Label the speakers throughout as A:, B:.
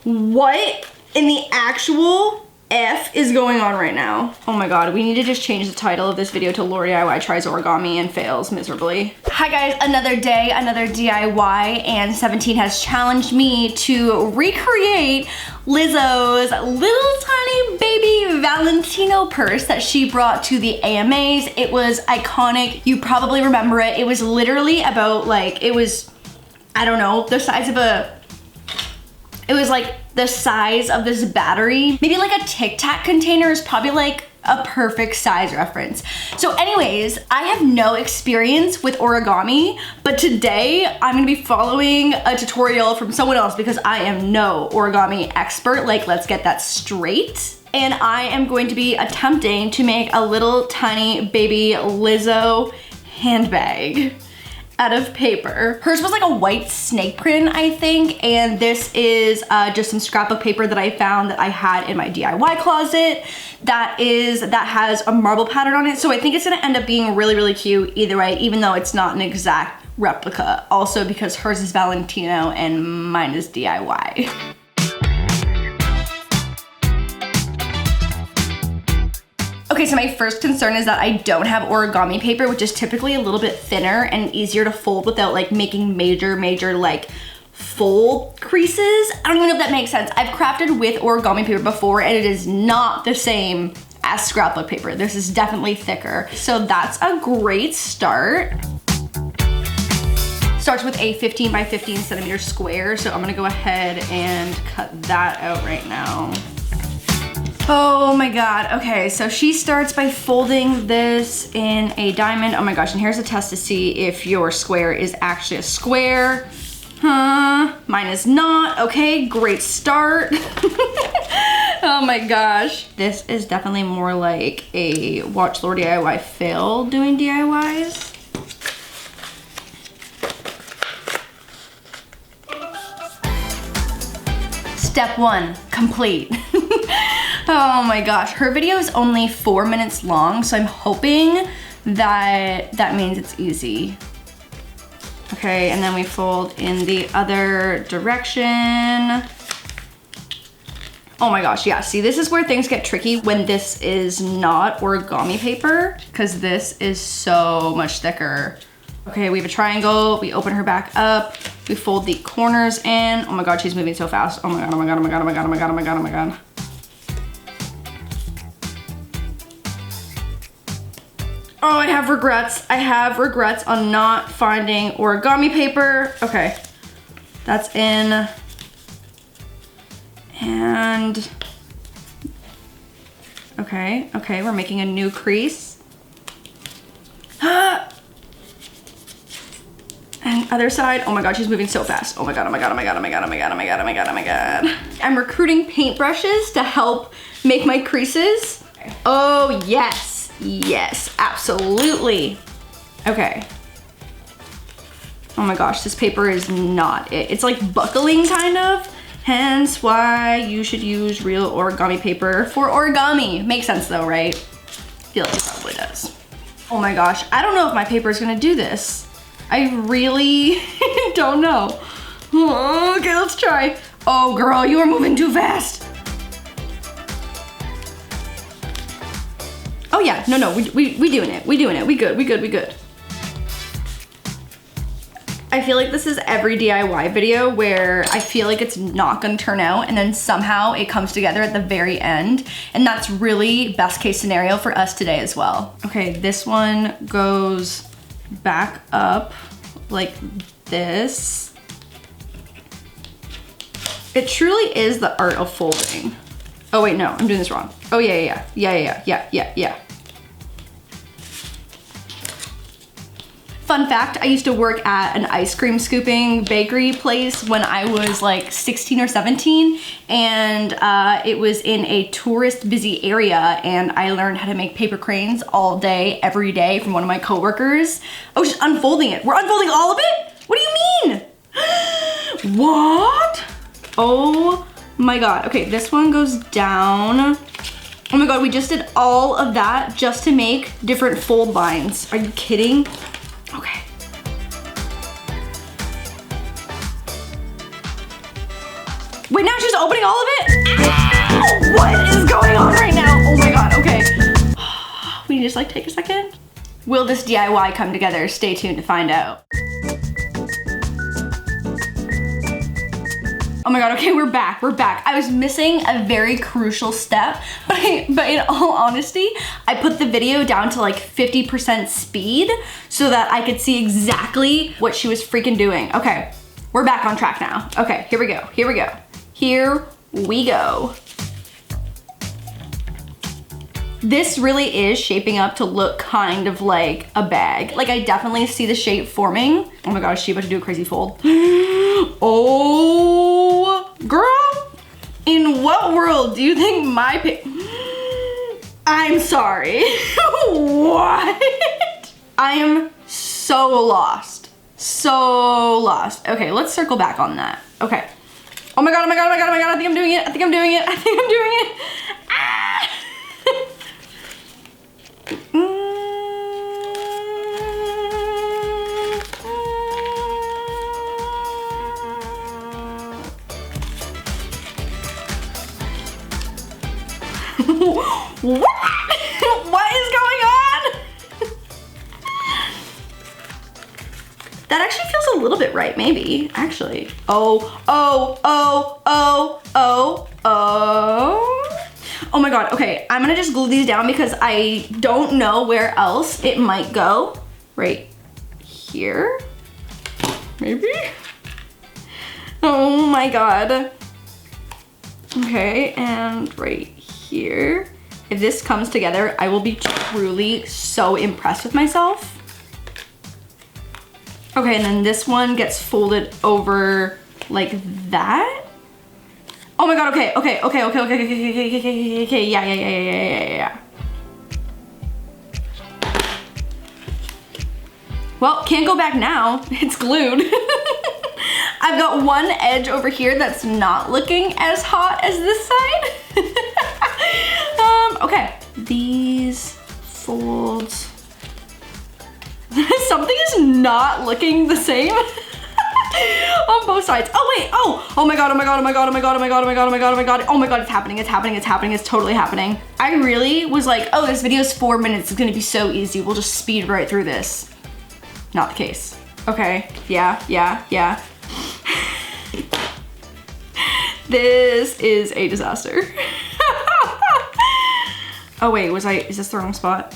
A: What in the actual F is going on right now? Oh my god, we need to just change the title of this video to LaurDIY tries origami and fails miserably. Hi guys, another day, another DIY, and 17 has challenged me to recreate Lizzo's little tiny baby Valentino purse that she brought to the AMAs. It was iconic. You probably remember it. It was literally about like, it was, I don't know, the size of a, it was like the size of this battery. Maybe like a Tic Tac container is probably like a perfect size reference. So anyways, I have no experience with origami, but today I'm gonna be following a tutorial from someone else because I am no origami expert. Like, let's get that straight. And I am going to be attempting to make a little tiny baby Lizzo handbag out of paper. Hers was like a white snake print, I think, and this is just some scrapbook paper that I found that I had in my DIY closet that has a marble pattern on it. So I think it's gonna end up being really, really cute either way, even though it's not an exact replica. Also because hers is Valentino and mine is DIY. Okay, so my first concern is that I don't have origami paper, which is typically a little bit thinner and easier to fold without like making major like fold creases. I don't even know if that makes sense. I've crafted with origami paper before and it is not the same as scrapbook paper. This is definitely thicker. So that's a great start. Starts with a 15 by 15 centimeter square. So I'm gonna go ahead and cut that out right now. Oh my god, okay, so she starts by folding this in a diamond. Oh my gosh, and here's a test to see if your square is actually a square. Mine is not. Okay, great start. Oh my gosh. This is definitely more like a watch LaurDIY fail doing DIYs. Step 1, complete. Oh my gosh, her video is only 4 minutes long, so I'm hoping that means it's easy. Okay, and then we fold in the other direction. Oh my gosh, yeah, see, this is where things get tricky when this is not origami paper, because this is so much thicker. Okay, we have a triangle, we open her back up, we fold the corners in. Oh my god, she's moving so fast. Oh my god, oh my god, oh my god, oh my god, oh my god, oh my god, oh my god. Oh, I have regrets. I have regrets on not finding origami paper. Okay, that's in. And, okay, we're making a new crease. And other side, oh my god, she's moving so fast. Oh my god, oh my god, oh my god, oh my god, oh my god, oh my god, oh my god, oh my god. I'm recruiting paintbrushes to help make my creases. Oh yes, yes, absolutely. Okay. Oh my gosh, this paper is not it. It's like buckling kind of. Hence why you should use real origami paper for origami. Makes sense though, right? I feel like it probably does. Oh my gosh, I don't know if my paper is gonna do this. I really don't know. Okay, let's try. Oh girl, you are moving too fast. Oh yeah, no, we doing it. We doing it, we good. I feel like this is every DIY video where I feel like it's not gonna turn out and then somehow it comes together at the very end. And that's really best case scenario for us today as well. Okay, this one goes back up like this. It truly is the art of folding. Oh wait, no, I'm doing this wrong. Oh yeah. Fun fact, I used to work at an ice cream scooping bakery place when I was like 16 or 17, and it was in a tourist busy area, and I learned how to make paper cranes all day, every day from one of my coworkers. I was just unfolding it. We're unfolding all of it? What do you mean? What? Oh my god. Okay, this one goes down. Oh my god, we just did all of that just to make different fold lines. Are you kidding? Okay. Wait, now she's opening putting all of it? Ow! What is going on right now? Oh my God, okay. We need to just like take a second. Will this DIY come together? Stay tuned to find out. Oh my God, okay, we're back. I was missing a very crucial step, but in all honesty, I put the video down to like 50% speed so that I could see exactly what she was freaking doing. Okay, we're back on track now. Okay, here we go. This really is shaping up to look kind of like a bag. Like I definitely see the shape forming. Oh my God, is she about to do a crazy fold? Oh, girl, in what world do you think I'm sorry. What? I am so lost. Okay, let's circle back on that. Okay. Oh my God, I think I'm doing it. Ah! What is going on? That actually feels a little bit right, maybe, actually. Oh my God, okay, I'm gonna just glue these down because I don't know where else it might go. Right here, maybe? Oh my God. Okay, and right here. If this comes together, I will be truly so impressed with myself. Okay, and then this one gets folded over like that. Oh my God, okay, yeah. Well, can't go back now, it's glued. I've got one edge over here that's not looking as hot as this side. Okay, these folds. Something is not looking the same on both sides. Oh wait, oh my God, it's totally happening. I really was like, oh, this video is 4 minutes, it's gonna be so easy, we'll just speed right through this. Not the case. Okay, yeah. This is a disaster. Oh wait, is this the wrong spot?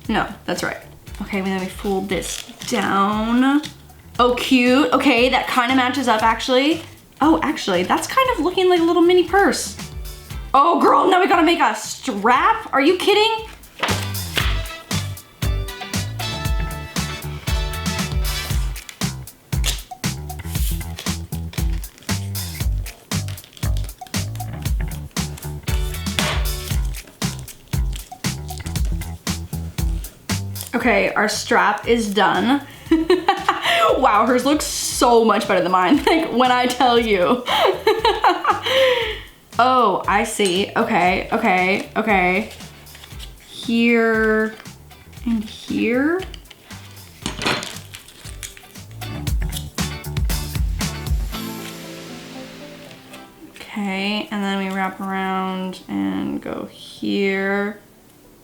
A: No, that's right. Okay, then we fold this down. Oh, cute. Okay, that kind of matches up actually. Oh, actually, that's kind of looking like a little mini purse. Oh girl, now we gotta make a strap? Are you kidding? Okay, our strap is done. Wow, hers looks so much better than mine, like when I tell you. Oh, I see. Okay. Here and here. Okay, and then we wrap around and go here.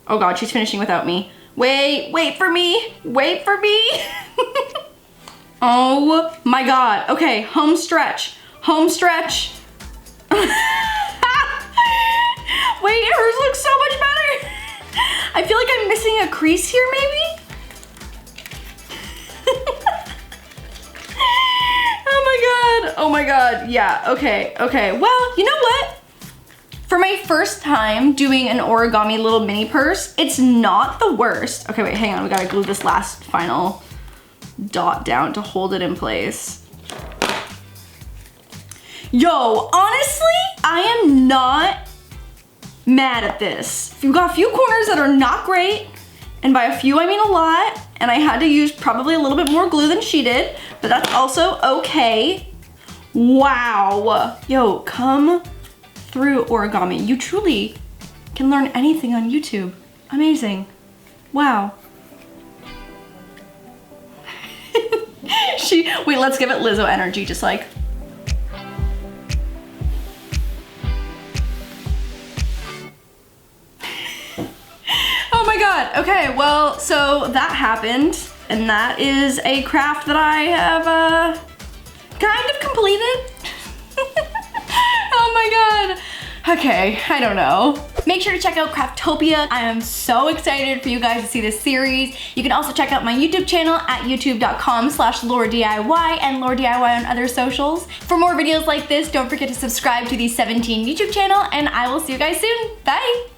A: Oh God, she's finishing without me. Wait for me. Oh my God. Okay, home stretch. Wait, hers looks so much better. I feel like I'm missing a crease here, maybe? Oh my God, yeah, okay. Well, you know what? For my first time doing an origami little mini purse, it's not the worst. Okay, wait, hang on, we gotta glue this last final dot down to hold it in place. Yo, honestly, I am not mad at this. We've got a few corners that are not great, and by a few I mean a lot, and I had to use probably a little bit more glue than she did, but that's also okay. Wow. Yo, come through origami. You truly can learn anything on YouTube. Amazing. Wow. Wait, let's give it Lizzo energy, just like. God. Okay, well, so that happened, and that is a craft that I have kind of completed. Oh my God. Okay, I don't know. Make sure to check out Craftopia. I am so excited for you guys to see this series. You can also check out my YouTube channel at youtube.com/LaurDIY and LaurDIY on other socials. For more videos like this, don't forget to subscribe to the 17 YouTube channel, and I will see you guys soon. Bye.